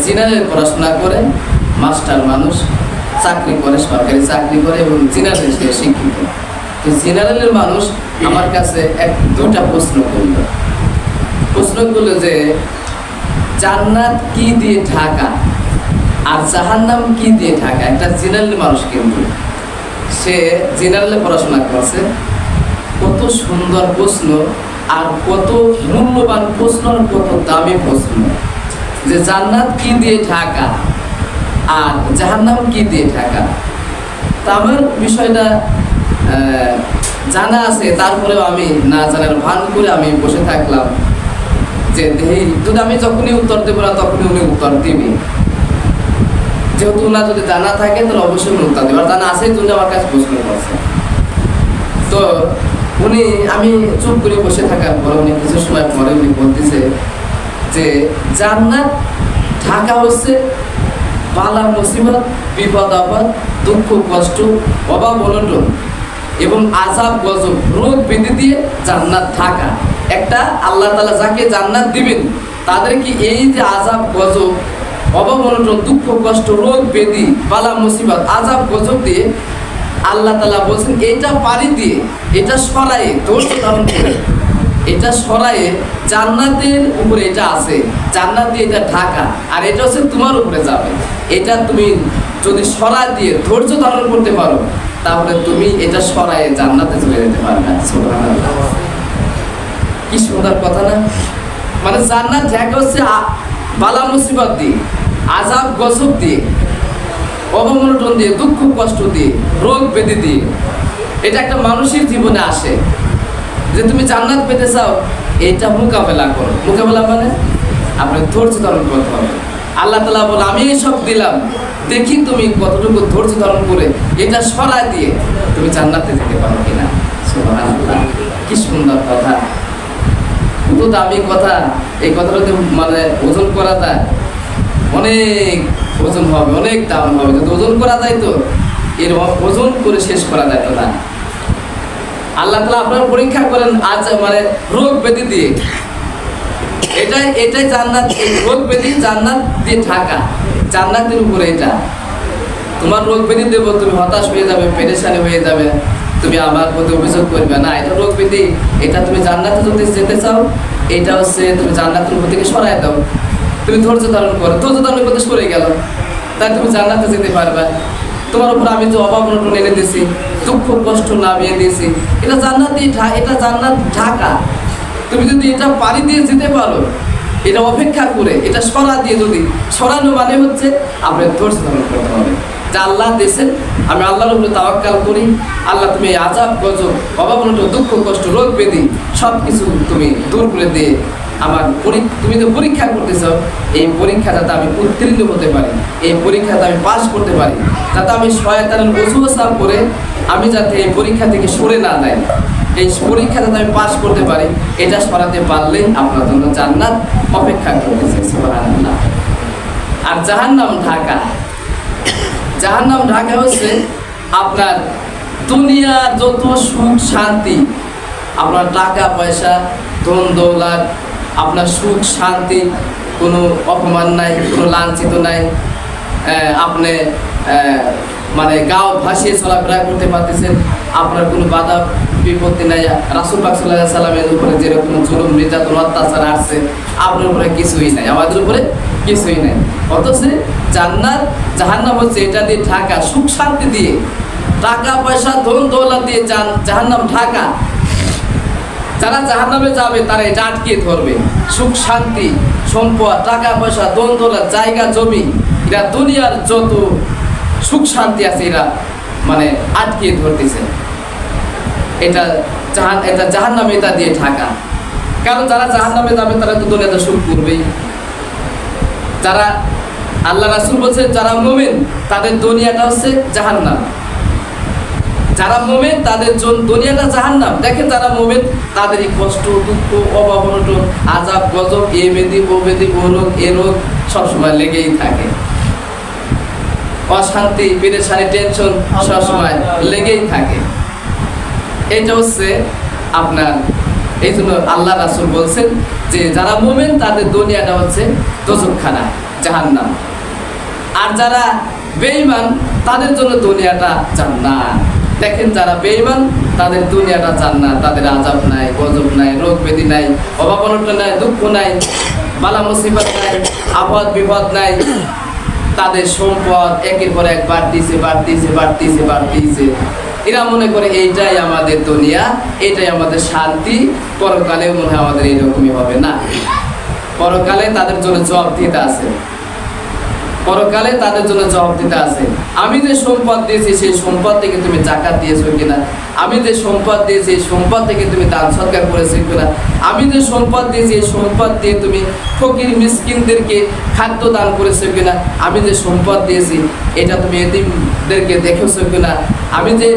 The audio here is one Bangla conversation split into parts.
জেনারেল পড়াশোনা করে, মাস্টার মানুষ, চাকরি করে, সরকারি চাকরি করে এবং জেনারেল সে শিক্ষিত। তো জেনারেলের মানুষ আমার কাছে দুটা প্রশ্ন করলো যে জান্নাত কি দিয়ে ঢাকা আর জাহান্নাম কি দিয়ে ঢাকা। একটা জেনারেল মানুষ, কিন্তু সে জেনারেলে পড়াশোনা করছে। কত সুন্দর প্রশ্ন, আর কত মূল্যবান প্রশ্ন, আর কত দামি প্রশ্ন যে জান্নাত কি দিয়ে ঢাকা আর জাহান্নাম কি দিয়ে ঢাকা। তা আমার বিষয়টা জানা আছে, তারপরেও আমি না জানার ভান করে আমি বসে থাকলাম যে যদি আমি যখনই উত্তর দেবো না তখনই উনি উত্তর দিবি। যেহেতু ওনার যদি জানা থাকে তাহলে অবশ্যই উনি উত্তর দেবে, আর জানা আছে জন্য আমার কাছে প্রশ্ন করছে। তো উনি, আমি চুপ করে বসে থাকার পরে উনি কিছু সময় পরে উনি বলতেছে যে জান্নাত ঢাকা হচ্ছে বালা মুসিবত, বিপদ আপদ, দুঃখ কষ্ট, অভাব অনটন এবং আযাব গজব, রোগ ব্যাধি দিয়ে জান্নাত ঢাকা। একটা আল্লাহ তাআলা যাকে জান্নাত দিবেন তাদের কি এই যে আযাব গজব, অভাব অনটন, দুঃখ কষ্ট, রোগ ব্যাধি, বালা মুসিবত, আযাব গজব দিয়ে আল্লাহ তাআলা বলছেন এটা পারি দিয়ে, এটা সরায়ে, ধৈর্য ধারণ করে এটা সরায়ে জান্নাতের উপরে এটা আছে, জান্নাত দিয়ে এটা ঢাকা, আর এটা হচ্ছে তোমার উপরে যাবে। এটা তুমি যদি সরা দিয়ে ধৈর্য ধারণ করতে পারো তাহলে তুমি এটা সরায়ে জান্নাতে চলে যেতে পারবে। সুবহানাল্লাহ, কি সুন্দর কথা না? মানে জান্নাত ঢাকা হচ্ছে বালা মুসিবত দিয়ে, আযাব গজব দিয়ে, অবমনটন দিয়ে, দুঃখ কষ্ট দিয়ে, রোগ ব্যাধি দিয়ে। এটা একটা মানুষের জীবনে আসে যে তুমি জান্নাত পেতে চাও, এটা মোকাবেলা করো। মোকাবেলা মানে আপনার ধৈর্য ধারণ করতে হবে। আল্লাহ তাআলা বলে আমি সব দিলাম, দেখি তুমি কতটুকু ধৈর্য ধারণ করে এটা সরাই দিয়ে তুমি জান্নাতে যেতে পারো কিনা। সুবহানাল্লাহ, কি সুন্দর কথা, কত দামি কথা। এই কথাটা যদি মানে ওজন করা যায় অনেক ওজন হবে, অনেক দাম হবে। যদি ওজন করা যায় তো এর ওজন করে শেষ করা যায় তো না। আল্লাহ তাআলা আপনার পরীক্ষা করেন আজ মানে রোগ ব্যাধি দিয়ে, এটাই জান্নাত। এই রোগ ব্যাধি জান্নাত দিয়ে ঢাকা, জান্নাতের উপরে এটা। তোমার রোগ ব্যাধি দেবো, তুমি হতাশ হয়ে যাবে, পেরেশানি হয়ে যাবে, তুমি আমার প্রতি অভিযোগ করবে না। এটা রোগ ব্যাধি, এটা তুমি জান্নাতে যদি যেতে চাও, এটা হচ্ছে তুমি জান্নাতের উপর থেকে সরাই দাও। তুমি ধৈর্য ধারণ করো, ধৈর্য ধারণ করতে সরে গেল, তাই তুমি জান্নাতে যেতে পারবে। তোমার উপর আমি যে অভাব অনটন এনে দিয়েছি, দুঃখ কষ্ট নামিয়ে দিয়েছি, এটা জান্নাত দিয়ে এটা জান্নাত ঢাকা। তুমি যদি এটা পাড়ি দিয়ে যেতে পারো, এটা অপেক্ষা করে এটা সরা দিয়ে, যদি সরানো মানে হচ্ছে আপনার ধৈর্য ধারণ করতে হবে যে আল্লাহ দিয়েছেন, আমি আল্লাহর উপরে তাওয়াক্কাল করি। আল্লাহ তুমি এই আযাব গজব, অভাব অনটন, দুঃখ কষ্ট, রোগ ব্যাধি সব কিছু তুমি দূর করে দিয়ে আমার তুমি তো পরীক্ষা করতে চাও, এই পরীক্ষা যাতে আমি উত্তীর্ণ হতে পারি, এই পরীক্ষাতে আমি পাস করতে পারি, যাতে আমি শয়তানের ওয়াসওয়াসা করে আমি যাতে এই পরীক্ষা থেকে সরে না যাই, এই পরীক্ষা যাতে আমি পাস করতে পারি, এটা সরাতে পারলেই আপনার জন্য জান্নাত অপেক্ষা করতেছে। সুবহানাল্লাহ। আর জাহান্নাম ঢাকা, জাহান্নাম ঢাকা হচ্ছে আপনার দুনিয়ার যত সুখ শান্তি, আপনার টাকা পয়সা, ধন দৌলত, আপনার সুখ শান্তি, কোনো অপমান নাই, কোনো লাঞ্ছিত নাই, আপনি মানে গাও ভাসিয়ে চলাফেরা করতে পারতেছেন, আপনার কোনো বাধা বিপত্তি নাই। রাসূল পাক সাল্লাল্লাহু আলাইহি সাল্লামের উপরে যেরকম জুলুম নির্যাতন অত্যাচার আসছে, আপনার উপরে কিছুই নাই, আমাদের উপরে কিছুই নাই। অথচ জান্নাত জাহান্নাম হচ্ছে এটা দিয়ে ঢাকা, সুখ শান্তি দিয়ে, টাকা পয়সা ধন দৌলত দিয়ে জাহান্নাম ঢাকা। যারা জাহান্নামে যাবে তারা এটা আটকে ধরবে, সুখ শান্তি, সম্পদ, টাকা পয়সা, ধন দৌলত, জায়গা জমি, এরা দুনিয়ার যত সুখ শান্তি আছে এরা মানে আটকে ধরতেছে। এটা জাহান্নামে এটা দিয়ে ঢাকা। কারণ যারা জাহান্নামে যাবে তারা তো দুনিয়াতে সুখ করবেই। যারা আল্লাহ রাসূল বলছেন যারা মুমিন তাদের দুনিয়াটা হচ্ছে জাহান্নাম, যারা মুমিন তাদের জন্য দুনিয়াটা জাহান্নাম। দেখেন যারা মুমিন তাদের এই কষ্ট, দুঃখ, অভাব অনটন, আযাব গজব, এ ব্যাধি ও ব্যাধি, ও রোগ এ রোগ সবসময় লেগেই থাকে, অশান্তি, পেরেশানি, টেনশন সবসময় লেগেই থাকে। এটা হচ্ছে আপনার, এই জন্য আল্লাহ রাসূল বলছেন যে যারা মুমিন তাদের দুনিয়াটা হচ্ছে দোজখখানা। জাহান্নাম। আর যারা বেঈমান তাদের জন্য দুনিয়াটা জান্নাত। দেখেন যারা বেঈমান তাদের দুনিয়াটা জান্নাত, তাদের আযাব নাই, গজব নাই, রোগ ব্যাধি নাই, অভাব অনটন নাই, দুঃখ নাই, বালা মুসিবত নাই, আপদ বিপদ নাই। তাদের সম্পদ একের পর এক বাড়তিছে। এরা মনে করে এইটাই আমাদের দুনিয়া, এইটাই আমাদের শান্তি, পরকালে মনে হয় আমাদের এইরকমই হবে। না, পরকালে তাদের জন্য জবাবদিহিতা আছে। পরকালে তাদের জন্য জবাবদিহিতা আছে। আমি যে সম্পদ দিয়েছি সেই সম্পদ থেকে তুমি যাকাত দিয়েছো কিনা, আমি যে সম্পদ দিয়েছি এই সম্পদ থেকে তুমি দান সৎকার করেছো কিনা, আমি যে সম্পদ দিয়েছি এই সম্পদ দিয়ে তুমি ফকির মিসকিনদেরকে খাদ্য দান করেছো কিনা, আমি যে সম্পদ দিয়েছি এটা তুমি এতিমদেরকে দেখেছো কিনা, আমি যে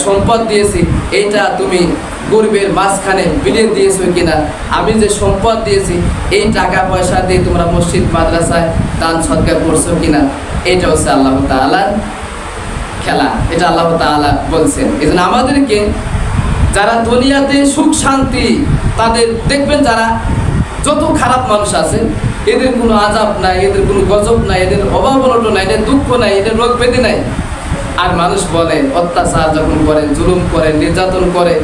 সম্পদ দিয়েছি এইটা তুমি গরিবের মাঝখানে বিলিয়ে দিয়েছো কিনা, আমি যে সম্পদ দিয়েছি এই টাকা পয়সা দিয়ে তোমরা মসজিদ মাদ্রাসায় দান সৎকার করছো কিনা। এটা হচ্ছে আল্লাহ তাআলার খেলা, এটা আল্লাহ তাআলা বলছেন। এই জন্য আমাদেরকে যারা দুনিয়াতে সুখ শান্তি, তাদের দেখবেন যারা যত খারাপ মানুষ আছে এদের কোনো আযাব নাই, এদের কোনো গজব নাই, এদের অভাব অনটন নাই, এদের দুঃখ নাই, এদের রোগ ব্যাধি নাই। আর মানুষ বলে অত্যাচার যখন করে, জুলুম করে, নির্যাতন করে,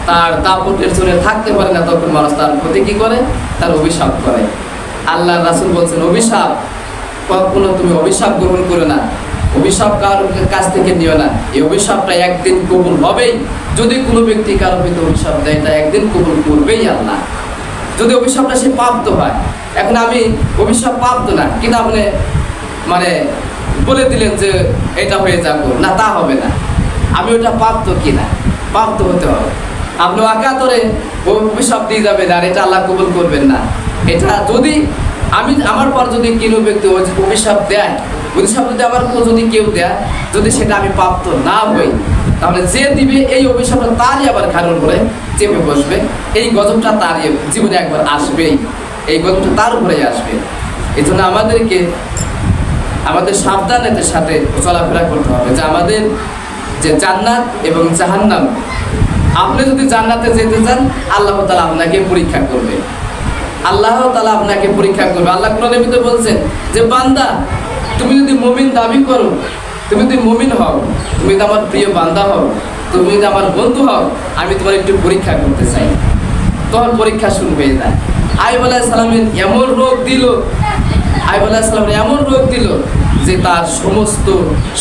তার দাপটের জন্য থাকতে পারে না, তখন মানুষ তার প্রতি কি করে, তার অভিশাপ করে। আল্লাহ রাসূল বলছেন অভিশাপ কখনো তুমি অভিশাপ গ্রহণ করো না, অভিশাপ কারোর কাছ থেকে নিও না। এই অভিশাপটা একদিন কবুল হবেই। যদি কোনো ব্যক্তি কারো প্রতি অভিশাপ দেয় এটা একদিন কবুল করবেই আল্লাহ, যদি অভিশাপটা সে প্রাপ্ত হয়। এখন আমি অভিশাপ প্রাপ্ত না, কিন্তু আপনি মানে বলে দিলেন যে এটা হয়ে যাবো না, তা হবে না। আমি ওটা প্রাপ্ত কিনা, প্রাপ্ত হতে হবে। আপনি আকাতরে অভিশাপ দিয়ে যাবেন আর এটা আল্লাহ কবুল করবেন না। এটা যদি আমার পর যদি কোনো ব্যক্তি অভিশাপ দেয়, অভিশাপ যদি আমার যদি কেউ দেয়, যদি সেটা আমি প্রাপ্ত না হই, তাহলে যে দিবে এই অভিশাপটা তারই আবার ঘাড়ের উপরে চেপে বসবে। এই গজবটা তারই জীবনে একবার আসবেই, এই গজবটা তার উপরেই আসবে। এই জন্য আমাদেরকে আমাদের সাবধানতার সাথে চলাফেরা করতে হবে যে আমাদের যে জান্নাত এবং জাহান্নাম, আপনি যদি জান্নাতে যেতে চান আল্লাহ তাআলা আপনাকে পরীক্ষা করবে, আল্লাহ তাআলা আপনাকে পরীক্ষা করবে। আল্লাহ কোরআনের ভিতরে বলছেন যে বান্দা তুমি যদি মুমিন দাবি করো, তুমি যদি মুমিন হও, তুমি যদি আমার প্রিয় বান্দা হও, তুমি যদি আমার বন্ধু হও, আমি তোমার একটু পরীক্ষা করতে চাই। তখন পরীক্ষা শুরু হয়ে যায়। আইয়ুব আলাইহিস সালামের এমন রোগ দিল, আইয়ুব আলাইহিস সালামের এমন রোগ দিল যে তার সমস্ত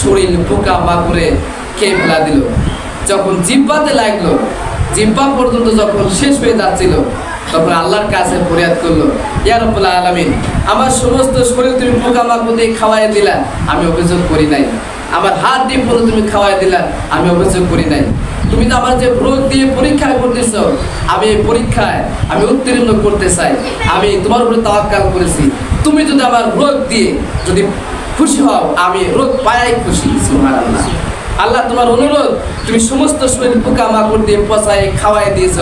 শরীর পোকা মাকড়ে খেয়ে ফেলা দিল। যখন জিহ্বাতে লাগলো, জিহ্বা পর্যন্ত যখন শেষ হয়ে যাচ্ছিল, তখন আল্লাহর কাছে ফরিয়াদ করলো, ইয়া রাব্বুল আলামিন, আমার সমস্ত শরীর তুমি পোকা মাকড় দিয়ে খাওয়াই দিলা, আমি অভিযোগ করি নাই। আমার হাত দিয়ে পুরো তুমি খাওয়াই দিলা, আমি অভিযোগ করি নাই। তুমি তো আমার যে রোগ দিয়ে পরীক্ষা করতেছ, আমি এই পরীক্ষায় আমি উত্তীর্ণ করতে চাই। আমি তোমার উপরে তাওয়াক্কাল করেছি। তুমি যদি আমার রোগ দিয়ে যদি খুশি হও, আমি রোগ পায়াই খুশি। সুবহানাল্লাহ। আল্লাহ তোমার অনুরোধ, তুমি সমস্ত শরীর পোকা মাকড় দিয়ে পচাই খাওয়াই দিয়েছ,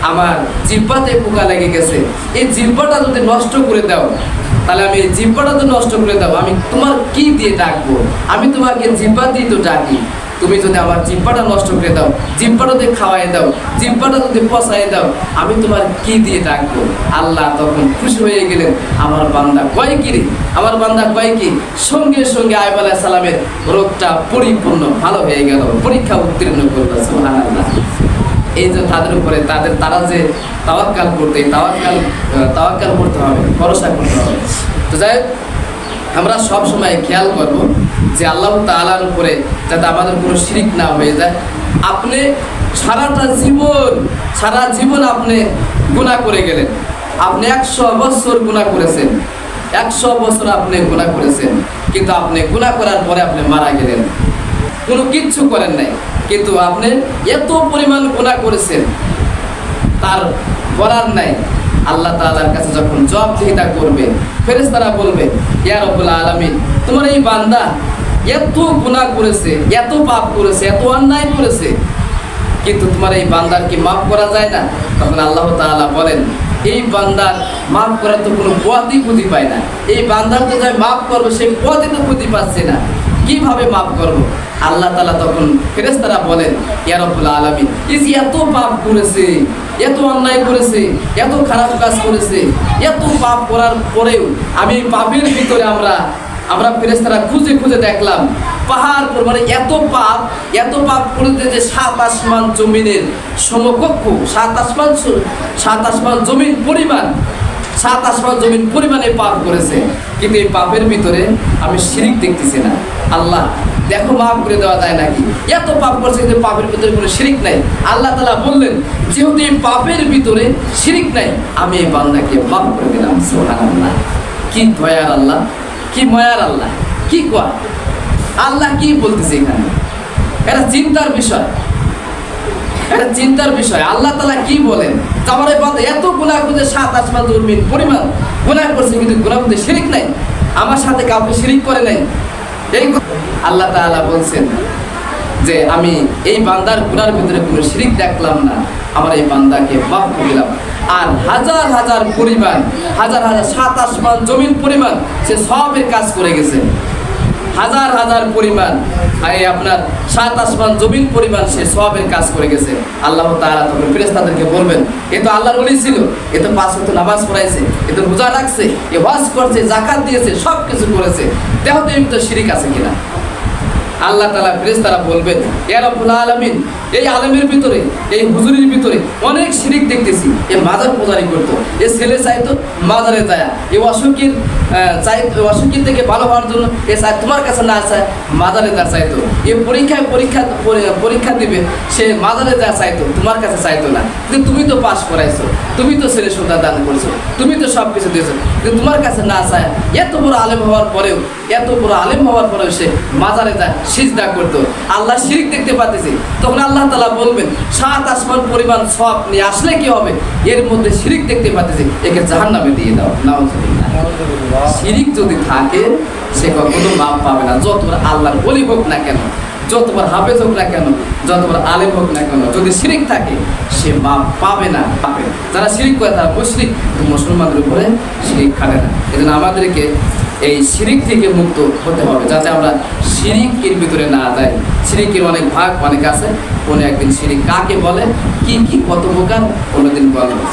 আমার জিহ্বাতে পোকা লেগে গেছে, এই জিহ্বাটা যদি নষ্ট করে দাও, তাহলে আমি এই জিহ্বাটা তো নষ্ট করে দাও, আমি তোমার কি দিয়ে ডাকবো? আমি তোমাকে জিহ্বা দিয়ে তো ডাকি। তুমি যদি আমার জিহ্বাটা নষ্ট করে দাও, জিহ্বাটা দিয়ে খাওয়াই দাও, জিহ্বাটা যদি পচাই দাও, আমি তোমার কি দিয়ে ডাকবো? আল্লাহ তখন খুশি হয়ে গেলেন। আমার বান্দা কয় কি রে, আমার বান্দা কয় কি, সঙ্গে সঙ্গে আইয়ুব আলাইহিস সালামের রোগটা পরিপূর্ণ ভালো হয়ে গেল, পরীক্ষা উত্তীর্ণ করলো। সুবহানাল্লাহ। এই যে তাদের উপরে তারা যে তাওয়াক্কাল করতে তাওয়াক্কাল করতে হবে, ভরসা করতে হবে। তো যাই হোক, আমরা সব সময় খেয়াল করব যে আল্লাহ তাআলার উপরে যাতে আমাদের কোনো শিরক না হয়ে যায়। আপনি সারা জীবন আপনি গুনাহ করে গেলেন, আপনি 100 বছর গুনাহ করেছেন, 100 বছর আপনি গুনাহ করেছেন, কিন্তু আপনি গুনাহ করার পরে আপনি মারা গেলেন, কোনো কিচ্ছু করেন নাই, কিন্তু আপনি এত পরিমাণ গুনাহ করেছেন, তার বলার নাই। আল্লাহ তাআলার কাছে যখন জবাবদিহিতা করবে, ফেরেশতারা বলবে, ইয়া রাব্বুল আলামিন, তোমার এই বান্দা এত গুনাহ করেছে, এত পাপ করেছে, এত অন্যায় করেছে, কিন্তু তোমার এই বান্দার কি মাফ করা যায় না? তখন আল্লাহ তাআলা বলেন, এই বান্দার মাফ করার তো কোনো পথই খুঁজে পায় না, এই বান্দার তো যাই মাফ করবো সেই পথই তো খুঁজে পাচ্ছে না। কিভাবে মাফ করব? আল্লাহ তাআলা তখন ফেরেশতারা বলেন, ইয়া রব্বুল আলামিন, এই যে এত পাপ করেছে, এত অন্যায় করেছে, এত খারাপ কাজ করেছে, এত পাপ করার পরেও আমি এই পাপের ভিতরে আমরা ফেরেশতারা খুঁজে খুঁজে দেখলাম পাহাড় পরিমাণে এত পাপ করেছে যে সাত আসমান জমিনের সমকক্ষ, সাত আসমান জমিন পরিমাণে পাপ করেছে, কিন্তু এই পাপের ভিতরে আমি শিরিক দেখতেছি না। আল্লাহ দেখো মাফ করে দেওয়া যায় নাকি? এত পাপ করছে কিন্তু পাপের ভিতরে কোনো শিরিক নাই। আল্লাহ তাআলা বললেন, যেহেতু এই পাপের ভিতরে শিরিক নাই, আমি এই বান্দাকে মাফ করে দিলাম। সুবহানাল্লাহ, কি দয়ার আল্লাহ, কি মায়ার আল্লাহ, কি কয় আল্লাহ কি বলতেছে এখানে? এটা চিন্তার বিষয়। আল্লাহ তাআলা কি বলেন? আমার এই বান্দা এত গুনাহ করছে, সাত আসমান জমিন পরিমাণ গুনাহ করছে, কিন্তু গুনাহের মধ্যে শিরিক নাই, আমার সাথে কাউকে শিরিক করে নাই। এই আল্লাহ তাআলা বলছেন যে আমি এই বান্দার গুনাহের ভিতরে কোনো শিরিক দেখলাম না, আমার এই বান্দাকে মাফ করে দিলাম। আর হাজার পরিমাণ, হাজার সাত আসমান জমিন পরিমাণ সে সবের কাজ করে গেছে। হাজার পরিমাণ আপনার সাত আসমান জমিন পরিমাণ সে সবের কাজ করে গেছে। আল্লাহ তাআলা তখন ফেরেশতাদেরকে বলবেন, এ তো আল্লাহর ওলি ছিল, এ তো 5 ওয়াক্ত নামাজ পড়াইছে, এ তো রোজা রাখছে, এ হজ করছে, যাকাত দিয়েছে, সব কিছু করেছে, দেখো তো এর ভিতরে শিরিক আছে কিনা। আল্লাহ তাআলা ফেরেশতারা বলবেন, ইয়া রব্বুল আলামিন, এই আলেমের ভিতরে, এই হুজুরের ভিতরে অনেক শিরিক দেখতেছি। এ মাজার পূজারি করতো, এ ছেলে চাইতো মাজারে যায়, এ অসুখীর থেকে ভালো হওয়ার জন্য এ চাই তোমার কাছে না চায় মাজারে যা চাইতো, এ পরীক্ষা দিবে, সে মাজারে যা চাইতো তোমার কাছে চাইতো না, কিন্তু তুমি তো পাস করাইছো, তুমি তো ছেলে সন্তান দান করছো, তুমি তো সব কিছু দিয়েছো, কিন্তু তোমার কাছে না চায়। এত বড় আলেম হওয়ার পরেও সে মাজারে যায় সিজদা করতো। আল্লাহ শিরিক দেখতে পাচ্ছি। তখন আল্লাহ তাআলা বলবেন, সাত আসমান পরিমাণ সব নিয়ে আসলে কি হবে? এর মধ্যে শিরিক দেখতে পাচ্ছি, একে জাহান্নামে দিয়ে দাও। নাউযুবিল্লাহ। শিরিক যদি থাকে সে কখনো মাপ পাবে না, যতবার আল্লাহর ওলি হোক না কেন, যতবার হাফেজ হোক না কেন, যতবার আলেম হোক না কেন, যদি শিরিক থাকে সে মাপ পাবে না। যারা শিরিক করে তারা মুশরিক, মুসলমানদের উপরে শিরিক খাটে না। এজন্য আমাদেরকে এই শিরিক থেকে মুক্ত হতে হবে, যাতে আমরা শিরিকের ভিতরে না যাই। শিরিকের অনেক ভাগ অনেক আছে, কোনো একদিন শিরিক কাকে বলে, কি কত প্রকার, কোনোদিন বলবো।